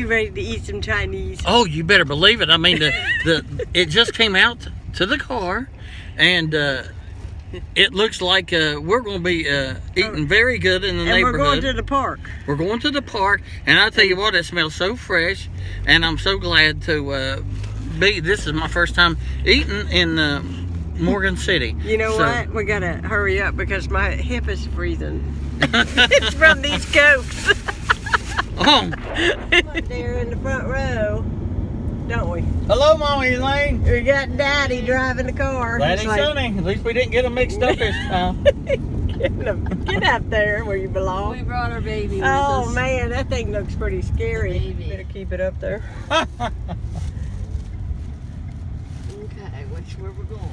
you ready to eat some Chinese. Oh, you better believe it. I mean, it just came out to the car, and it looks like we're going to be eating very good in the neighborhood. And we're going to the park. We're going to the park, and I tell you what, it smells so fresh, and I'm so glad to be. This is my first time eating in Morgan City. You know what? We got to hurry up because my hip is freezing. It's from these Cokes. Oh. There in the front row, don't we? Hello, Mommy Elaine. We got Daddy driving the car. Daddy Sonny. At least we didn't get them mixed up this time. Get up there where you belong. We brought our baby with Oh us. man, that thing looks pretty scary. Baby. Better keep it up there. Okay, which where we're going?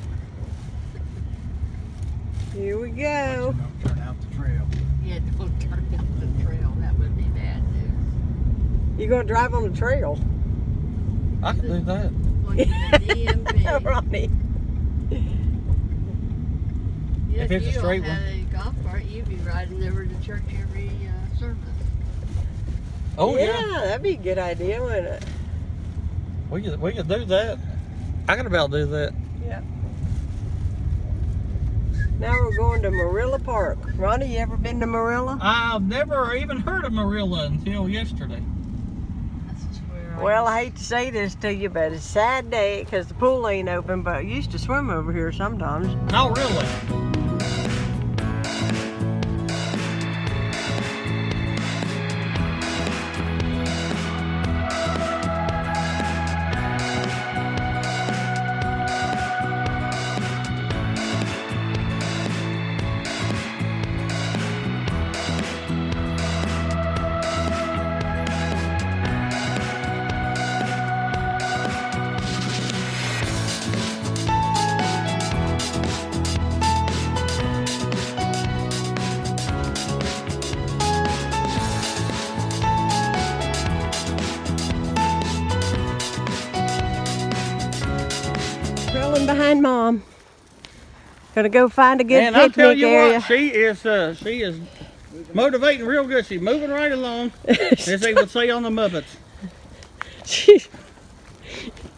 Here we go. Don't turn out the trail. Yeah, don't turn out the trail. That would be bad news. You gonna drive on the trail? I can do that. Going to the DMV. Ronnie. Yeah, If it's a straight you all had a golf cart, you'd be riding over to church every service. Oh yeah. That'd be a good idea, wouldn't it? We could do that. I could about do that. Yeah. Now we're going to Marilla Park. Ronnie, you ever been to Marilla? I've never even heard of Marilla until yesterday. That's just where Well, I hate to say this to you, but it's a sad day because the pool ain't open, but I used to swim over here sometimes. Oh, really? Trailing behind Mom. Gonna go find a good And I'll tell picnic you area. what, she is motivating real good. She's moving right along, as they would say on the Muppets.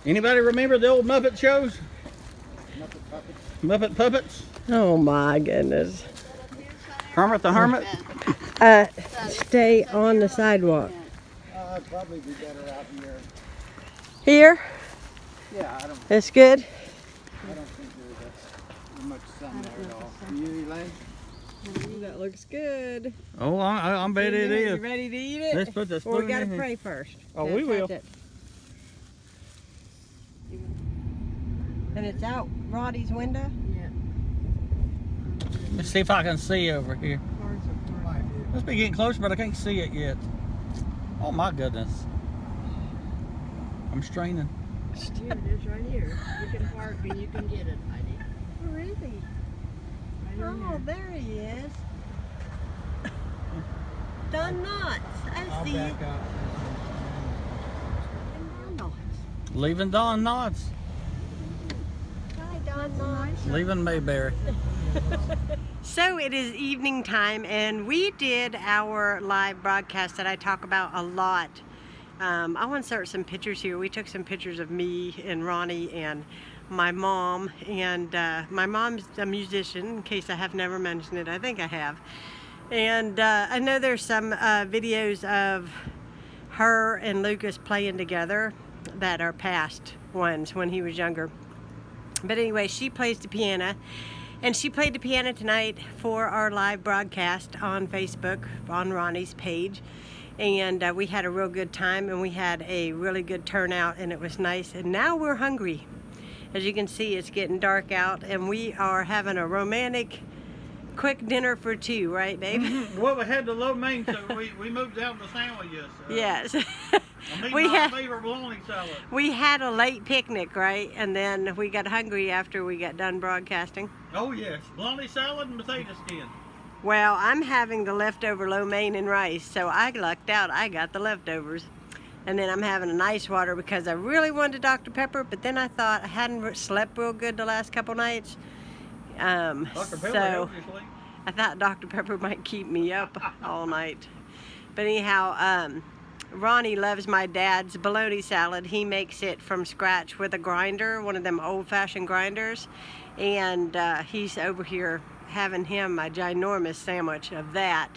Anybody remember the old Muppet shows? Muppet Puppets? Oh my goodness. Kermit the Hermit? Stay on the sidewalk. I'd probably be better out here. Here? Yeah, I That's good. don't think there's much sun there at all. You, Elaine? That looks good. Oh, I bet it You is. ready to eat it? Let's put the Well, we spoon gotta in here. pray first. Oh, we will. It. And it's out Roddy's window? Yeah. Let's see if I can see over here. Cars are parked. Let's be getting closer, but I can't see it yet. Oh my goodness. I'm straining. Here it is right here. You can park and you can get it, Heidi. Where is he? Right on Oh, there he is. Don Knotts. I I'll see you. back up. Don Knotts. Leaving Don Knotts. Hi, Don Knotts. Leaving Mayberry. So it is evening time, and we did our live broadcast that I talk about a lot. I want to start some pictures here. We took some pictures of me and Ronnie and my mom, and my mom's a musician, in case I have never mentioned it. I think I have. And I know there's some videos of her and Lucas playing together that are past ones when he was younger. But anyway, she plays the piano, and she played the piano tonight for our live broadcast on Facebook on Ronnie's page. And we had a real good time, and we had a really good turnout, and it was nice. And now we're hungry. As you can see, it's getting dark out, and we are having a romantic quick dinner for two, right, babe? Well, we had the lo mein, so we moved down to sandwiches. Yes. We had my favorite bologna salad. We had a late picnic, right? And then we got hungry after we got done broadcasting. Oh yes, bologna salad and potato skin. Well, I'm having the leftover lo mein and rice, so I lucked out. I got the leftovers. And then I'm having an ice water because I really wanted Dr. Pepper, but then I thought I hadn't slept real good the last couple nights. Dr. Pepper So helps you sleep. I thought Dr. Pepper might keep me up all night. But anyhow, Ronnie loves my dad's bologna salad. He makes it from scratch with a grinder, one of them old-fashioned grinders. And he's over here having him a ginormous sandwich of that.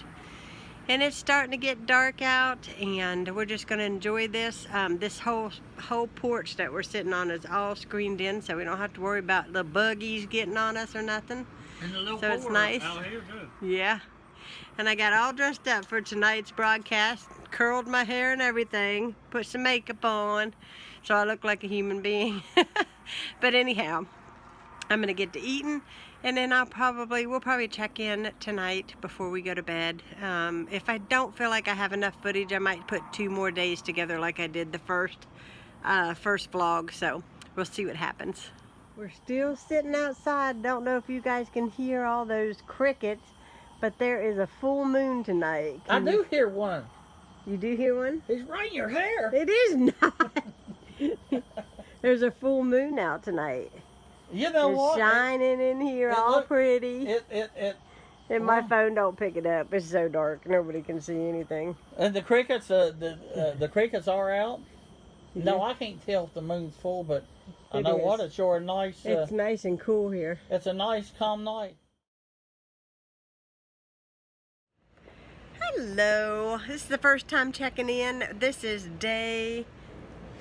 And it's starting to get dark out, and we're just going to enjoy this. This whole porch that we're sitting on is all screened in, so we don't have to worry about the buggies getting on us or nothing. And the little So it's board nice. out here too. Yeah. And I got all dressed up for tonight's broadcast, curled my hair and everything, put some makeup on, so I look like a human being. But anyhow, I'm gonna get to eating, and then we'll probably check in tonight before we go to bed. If I don't feel like I have enough footage, I might put 2 more days together like I did the first vlog, so we'll see what happens. We're still sitting outside. Don't know if you guys can hear all those crickets, but there is a full moon tonight. I do hear one. You do hear one? He's right in your hair. It is not. There's a full moon out tonight. You know It's what? shining in here, all pretty. And my well, phone don't pick it up. It's so dark, nobody can see anything. And the crickets, the crickets are out. No, Yeah. I can't tell if the moon's full, but I It know what, is. it's sure a nice. It's nice and cool here. It's a nice, calm night. Hello. This is the first time checking in. This is day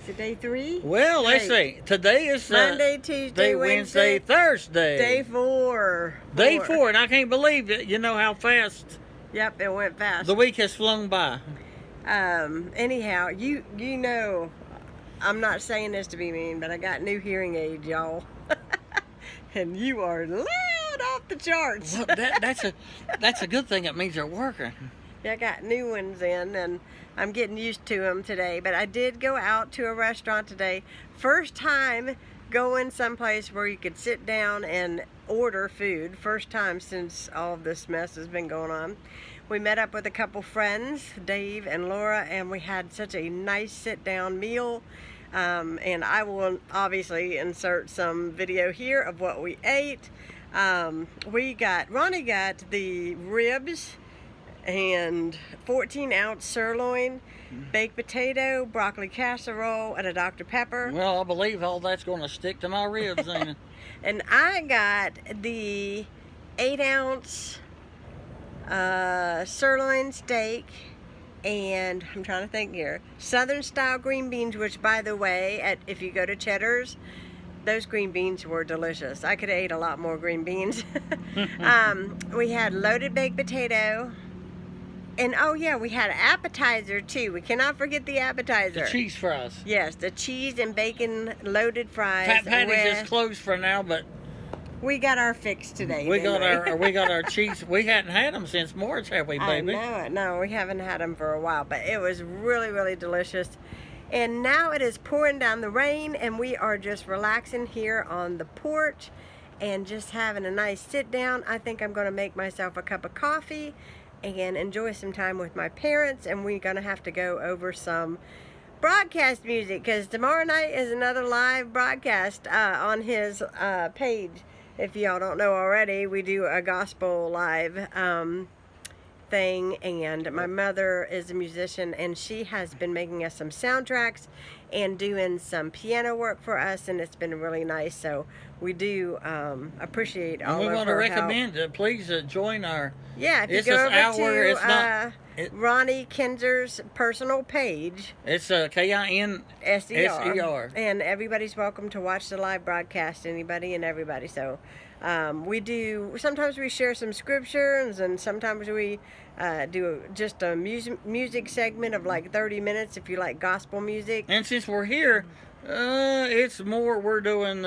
3? Well, let's see. Today is Monday, Tuesday, Wednesday, Thursday. Day 4. Day 4, and I can't believe it. You know how fast Yep, it went fast. the week has flown by. Anyhow, you know, I'm not saying this to be mean, but I got new hearing aids, y'all. And you are loud off the charts. Well, that's a good thing. It means they're working. Yeah, I got new ones in, and I'm getting used to them today. But I did go out to a restaurant today. First time going someplace where you could sit down and order food. First time since all of this mess has been going on. We met up with a couple friends, Dave and Laura, and we had such a nice sit-down meal. And I will obviously insert some video here of what we ate. Ronnie got the ribs and 14-ounce sirloin, baked potato, broccoli casserole, and a Dr. Pepper. Well, I believe all that's going to stick to my ribs, ain't it? And I got the 8-ounce sirloin steak, and I'm trying to think here, Southern style green beans, which, by the way, if you go to Cheddar's, those green beans were delicious. I could have ate a lot more green beans. We had loaded baked potato. And oh yeah, we had an appetizer too. We cannot forget the appetizer. The cheese fries. Yes, the cheese and bacon loaded fries. Pat Patty's is closed for now, but we got our fix today. we got our cheese. We hadn't had them since March, have we, baby? I know it. No, we haven't had them for a while, but it was really, really delicious. And now it is pouring down the rain, and we are just relaxing here on the porch and just having a nice sit down. I think I'm going to make myself a cup of coffee and enjoy some time with my parents, and we're gonna have to go over some broadcast music because tomorrow night is another live broadcast on his page. If y'all don't know already, we do a gospel live thing, and my mother is a musician, and she has been making us some soundtracks and doing some piano work for us, and it's been really nice. So we do appreciate all of her help. And we want to recommend please join our. Yeah, if you It's go just over our- to Ronnie Kinser's personal page, It's KINSER. SER, and everybody's welcome to watch the live broadcast, anybody and everybody. So sometimes we share some scriptures, and sometimes we do just a music segment of like 30 minutes if you like gospel music. And since we're here, it's more. We're doing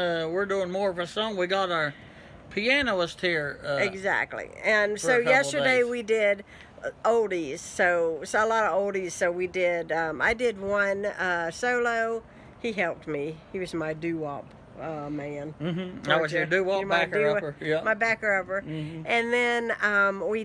more of a song. We got our pianist here. Exactly. And for so a couple yesterday days. we did oldies, so a lot of oldies. So we did, I did one solo. He helped me. He was my doo-wop man. Mm-hmm. I was your doo-wop backer upper. Yeah. My backer upper. Mm-hmm. And then we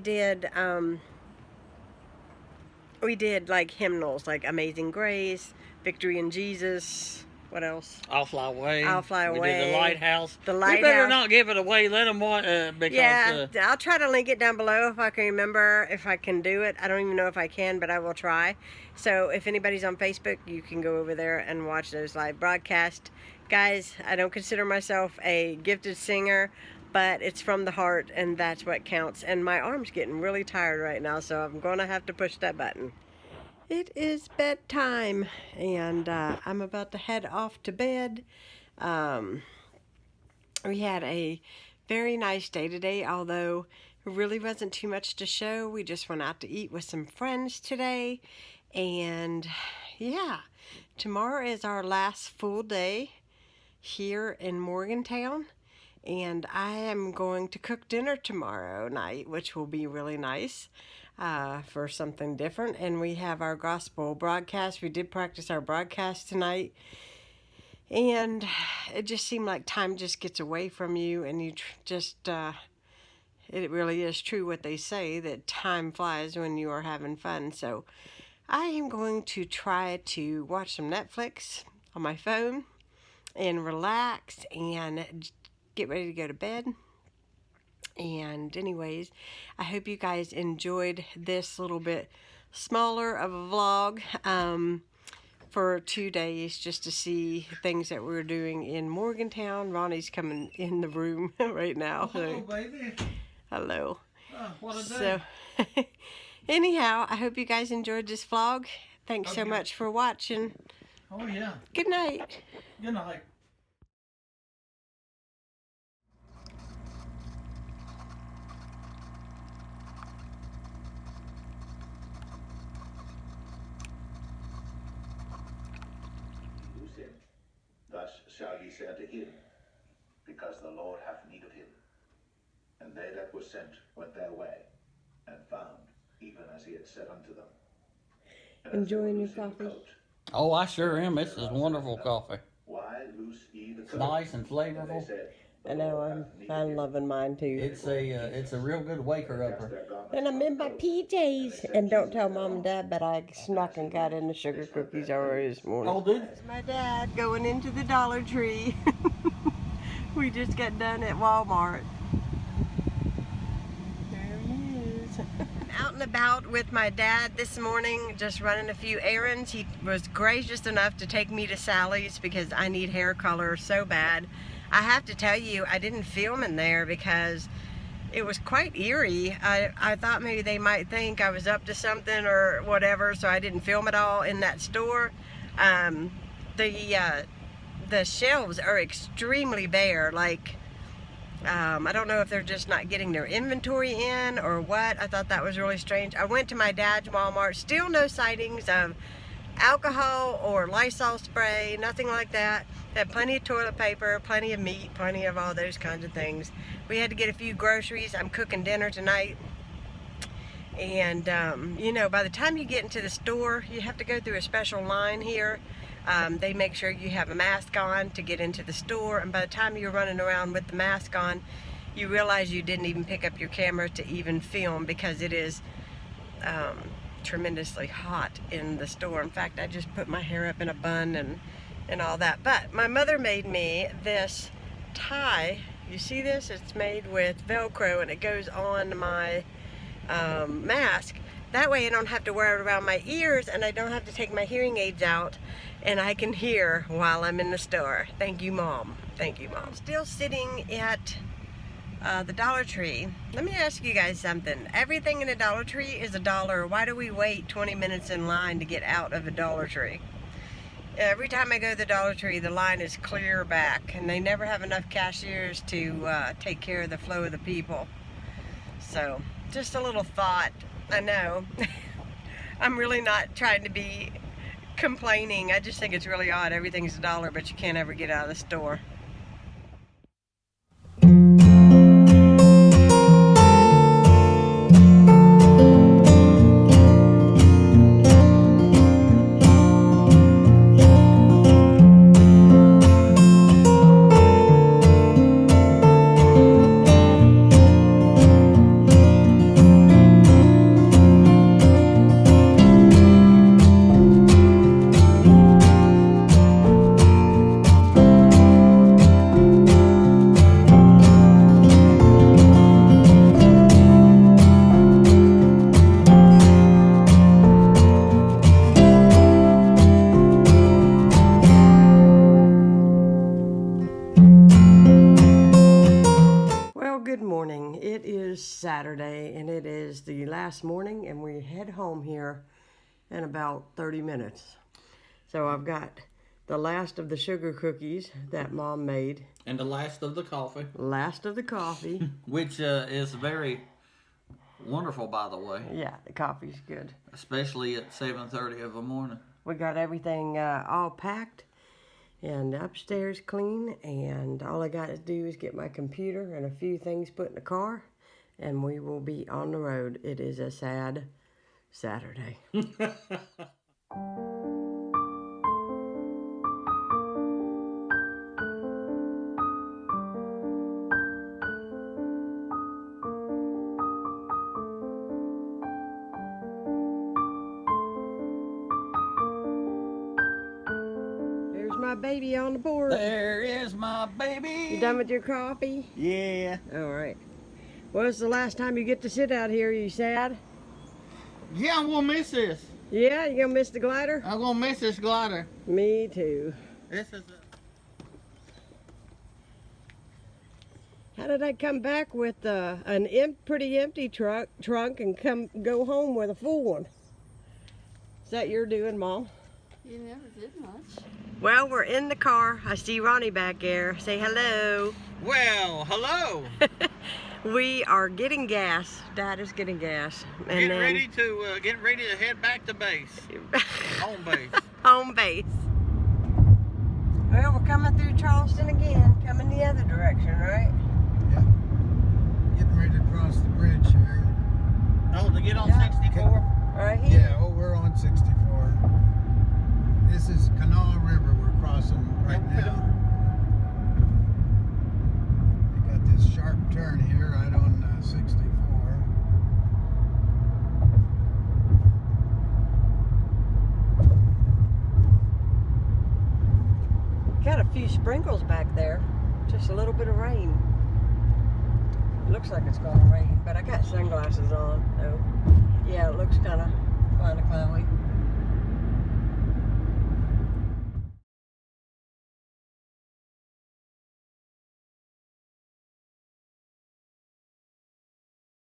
did like hymnals like Amazing Grace, Victory in Jesus, What else? I'll Fly Away. I'll Fly We Away. did the Lighthouse. The We better Lighthouse. not give it away. Let them watch because Yeah, I'll try to link it down below if I can remember, if I can do it. I don't even know if I can, but I will try. So if anybody's on Facebook, you can go over there and watch those live broadcasts. Guys, I don't consider myself a gifted singer, but it's from the heart, and that's what counts. And my arm's getting really tired right now, so I'm going to have to push that button. It is bedtime, and I'm about to head off to bed. We had a very nice day today, although it really wasn't too much to show. We just went out to eat with some friends today, and yeah, tomorrow is our last full day here in Morgantown, and I am going to cook dinner tomorrow night, which will be really nice for something different. And we have our gospel broadcast. We did practice our broadcast tonight, and it just seemed like time just gets away from you, and you it really is true what they say, that time flies when you are having fun. So I am going to try to watch some Netflix on my phone and relax and get ready to go to bed. And anyways, I hope you guys enjoyed this little bit smaller of a vlog for 2 days, just to see things that we're doing in Morgantown. Ronnie's coming in the room right now. hello, baby. Hello. Oh, what a day. So anyhow, I hope you guys enjoyed this vlog. Thanks so Okay. much for watching. Oh, yeah. Good night. Good night. Use him. Thus shall ye say unto him, because the Lord hath need of him. And they that were sent went their way, and found, even as he had said unto them. And as they were Enjoying your loosing the coffee? coat, Oh, I sure am. This is wonderful coffee. why loose ye the It's coat? nice and And they flavorful. said, I The know, Lord hath need of I'm him. loving mine too. It's a real good waker Cast upper. their garments And I'm in on my the coat. PJs. And don't tell Mom and Dad, but I snuck and got in the sugar cookies already this morning. Oh, dude. There's my dad going into the Dollar Tree. We just got done at Walmart. There he is. Out and about with my dad this morning, just running a few errands. He was gracious enough to take me to Sally's because I need hair color so bad. I have to tell you, I didn't film in there because it was quite eerie. I thought maybe they might think I was up to something or whatever, so I didn't film it all in that store. The shelves are extremely bare. Like, I don't know if they're just not getting their inventory in or what. I thought that was really strange. I went to my dad's Walmart, still no sightings of alcohol or Lysol spray, nothing like that. They had plenty of toilet paper, plenty of meat, plenty of all those kinds of things. We had to get a few groceries. I'm cooking dinner tonight. And, you know, by the time you get into the store, you have to go through a special line here. They make sure you have a mask on to get into the store. And by the time you're running around with the mask on, you realize you didn't even pick up your camera to even film because it is tremendously hot in the store. In fact, I just put my hair up in a bun and all that. But my mother made me this tie. You see this? It's made with Velcro and it goes on my mask. That way I don't have to wear it around my ears and I don't have to take my hearing aids out and I can hear while I'm in the store. Thank you, Mom. Thank you, Mom. I'm still sitting at the Dollar Tree. Let me ask you guys something. Everything in a Dollar Tree is $1. Why do we wait 20 minutes in line to get out of a Dollar Tree? Every time I go to the Dollar Tree, the line is clear back, and they never have enough cashiers to take care of the flow of the people. So, just a little thought. I know. I'm really not trying to be complaining. I just think it's really odd. Everything's $1, but you can't ever get out of the store. morning. It is Saturday and it is the last morning, and we head home here in about 30 minutes. So I've got the last of the sugar cookies that Mom made. And the last of the coffee. Last of the coffee. Which is very wonderful, by the way. Yeah, the coffee's good. Especially at 7:30 of the morning. We got everything all packed and upstairs clean, and all I got to do is get my computer and a few things put in the car, and we will be on the road. It is a sad Saturday. My baby on the board. There is my baby. You done with your coffee? Yeah. All right. When's the last time you get to sit out here? You sad? Yeah, I'm gonna miss this. Yeah, you gonna miss the glider? I'm gonna miss this glider. Me too. This is How did I come back with an pretty empty trunk and go home with a full one? Is that your doing, Mom? You never did much. Well, we're in the car. I see Ronnie back there. Say hello. Well, hello. We are getting gas. Dad is getting gas. And Getting ready to head back to base. Home base. Home base. Well, we're coming through Charleston again. Coming the other direction, right? Yeah. Getting ready to cross the bridge here. Oh, to get on Yeah. 64? Right here. Yeah, oh, we're on 64. This is Canal River we're crossing right now. We got this sharp turn here right on 64. Got a few sprinkles back there. Just a little bit of rain. Looks like it's gonna rain, but I got sunglasses on. So yeah, it looks kind of cloudy.